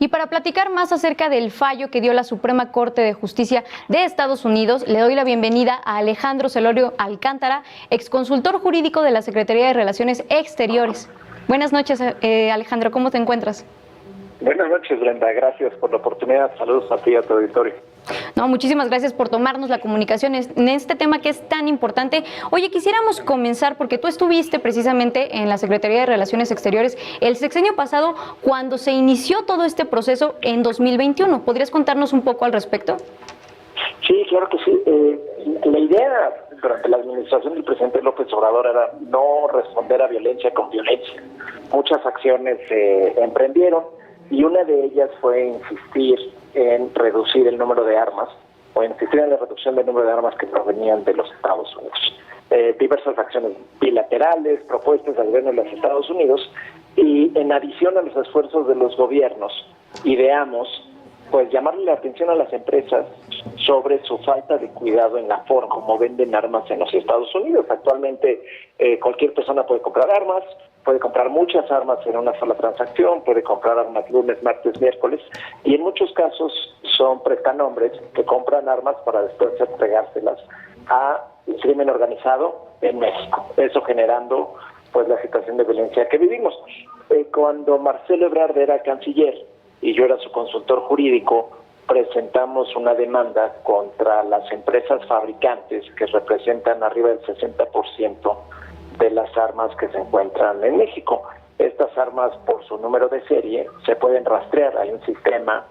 Y para platicar más acerca del fallo que dio la Suprema Corte de Justicia de Estados Unidos, le doy la bienvenida a Alejandro Celorio Alcántara, exconsultor jurídico de la Secretaría de Relaciones Exteriores. Buenas noches, Alejandro, ¿cómo te encuentras? Buenas noches, Brenda, gracias por la oportunidad. Saludos a ti y a tu auditorio. No, muchísimas gracias por tomarnos la comunicación en este tema que es tan importante. Oye, quisiéramos comenzar porque tú estuviste precisamente en la Secretaría de Relaciones Exteriores el sexenio pasado cuando se inició todo este proceso en 2021. ¿Podrías contarnos un poco al respecto? Sí, claro que sí. La idea durante la administración del presidente López Obrador era no responder a violencia con violencia. Muchas acciones se emprendieron y una de ellas fue insistir en reducir el número de armas o insistir en la reducción del número de armas que provenían de los Estados Unidos. Diversas acciones bilaterales, propuestas al gobierno de los Estados Unidos, y en adición a los esfuerzos de los gobiernos, ideamos pues llamarle la atención a las empresas sobre su falta de cuidado en la forma como venden armas en los Estados Unidos. Actualmente cualquier persona puede comprar armas, puede comprar muchas armas en una sola transacción, puede comprar armas lunes, martes, miércoles, y en muchos casos son prestanombres que compran armas para después entregárselas a el crimen organizado en México, eso generando pues la situación de violencia que vivimos. Cuando Marcelo Ebrard era canciller y yo era su consultor jurídico, presentamos una demanda contra las empresas fabricantes que representan arriba del 60% de las armas que se encuentran en México. Estas armas, por su número de serie, se pueden rastrear. Hay un sistema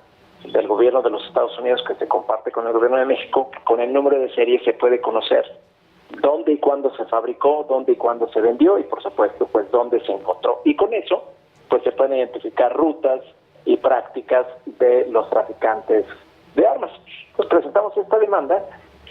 del gobierno de los Estados Unidos que se comparte con el gobierno de México. Con el número de serie se puede conocer dónde y cuándo se fabricó, dónde y cuándo se vendió y, por supuesto, pues dónde se encontró. Y con eso, pues se pueden identificar rutas y prácticas de los traficantes de armas. Pues presentamos esta demanda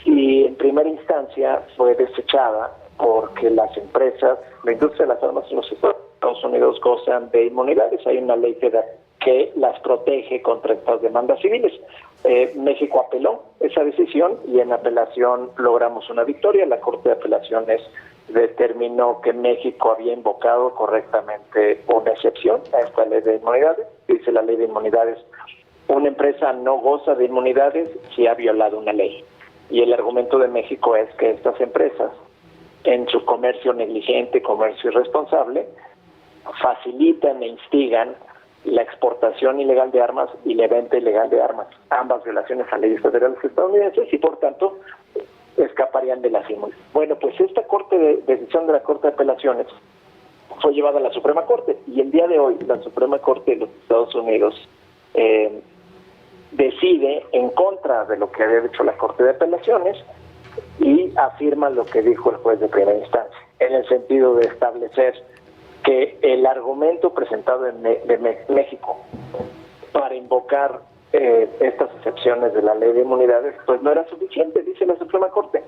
y en primera instancia fue desechada porque las empresas, la industria de las armas en los Estados Unidos gozan de inmunidades. Hay una ley federal que las protege contra estas demandas civiles. México apeló esa decisión y en apelación logramos una victoria. La Corte de Apelaciones determinó que México había invocado correctamente una excepción a esta ley de inmunidades. Dice la ley de inmunidades, una empresa no goza de inmunidades si ha violado una ley. Y el argumento de México es que estas empresas, en su comercio negligente, comercio irresponsable, facilitan e instigan la exportación ilegal de armas y la venta ilegal de armas, ambas violaciones a leyes federales estadounidenses y por tanto escaparían de las inmunidades. Bueno, pues esta decisión de la Corte de Apelaciones fue llevada a la Suprema Corte y el día de hoy la Suprema Corte de los Estados Unidos decide en contra de lo que había dicho la Corte de Apelaciones y afirma lo que dijo el juez de primera instancia, en el sentido de establecer que el argumento presentado de México para invocar estas excepciones de la ley de inmunidades pues no era suficiente, dice la Suprema Corte.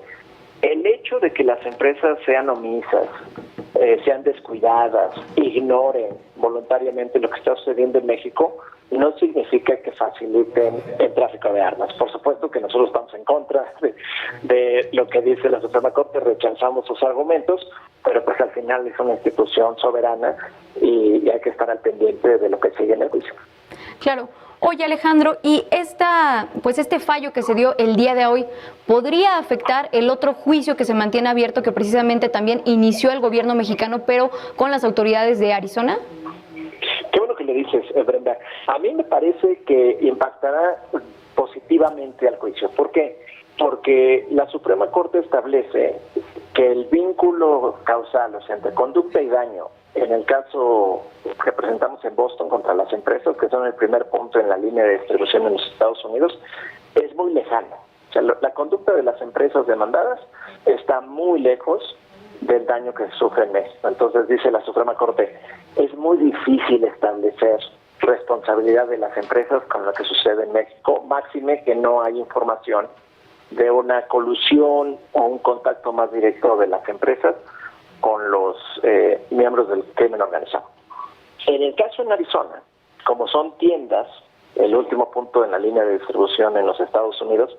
El hecho de que las empresas sean omisas, sean descuidadas, ignoren voluntariamente lo que está sucediendo en México, no significa que faciliten el tráfico de armas. Por supuesto que nosotros estamos en contra de lo que dice la Suprema Corte, rechazamos sus argumentos, pero pues al final es una institución soberana y hay que estar al pendiente de lo que sigue en el juicio. Claro. Oye, Alejandro, y este fallo que se dio el día de hoy, ¿podría afectar el otro juicio que se mantiene abierto, que precisamente también inició el gobierno mexicano, pero con las autoridades de Arizona? Qué bueno que le dices, Brenda. A mí me parece que impactará positivamente al juicio. ¿Por qué? Porque la Suprema Corte establece que el vínculo causal, o sea, entre conducta y daño, en el caso que presentamos en Boston contra las empresas, que son el primer punto en la línea de distribución en los Estados Unidos, es muy lejano. O sea, la conducta de las empresas demandadas está muy lejos del daño que sufre en México. Entonces, dice la Suprema Corte, es muy difícil establecer responsabilidad de las empresas con lo que sucede en México, máxime que no hay información de una colusión o un contacto más directo de las empresas con los miembros del crimen organizado. En el caso en Arizona, como son tiendas, el último punto en la línea de distribución en los Estados Unidos,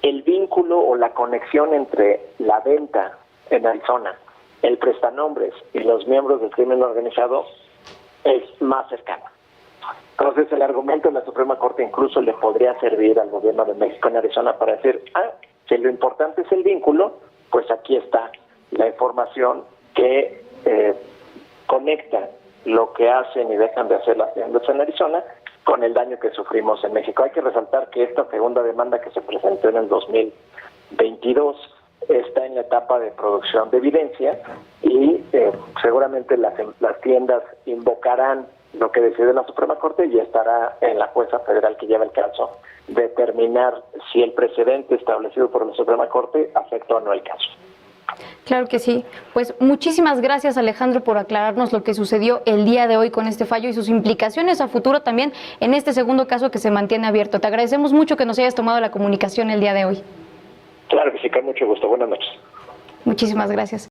el vínculo o la conexión entre la venta en Arizona, el prestanombres y los miembros del crimen organizado es más cercana. Entonces el argumento de la Suprema Corte incluso le podría servir al gobierno de México en Arizona para decir, si lo importante es el vínculo, pues aquí está la información que conecta lo que hacen y dejan de hacer las tiendas en Arizona con el daño que sufrimos en México. Hay que resaltar que esta segunda demanda que se presentó en el 2022 está en la etapa de producción de evidencia y seguramente las tiendas invocarán lo que decide la Suprema Corte y estará en la jueza federal que lleva el caso determinar si el precedente establecido por la Suprema Corte afecta o no el caso. Claro que sí. Pues muchísimas gracias, Alejandro, por aclararnos lo que sucedió el día de hoy con este fallo y sus implicaciones a futuro también en este segundo caso que se mantiene abierto. Te agradecemos mucho que nos hayas tomado la comunicación el día de hoy. Claro que sí, con mucho gusto. Buenas noches. Muchísimas gracias.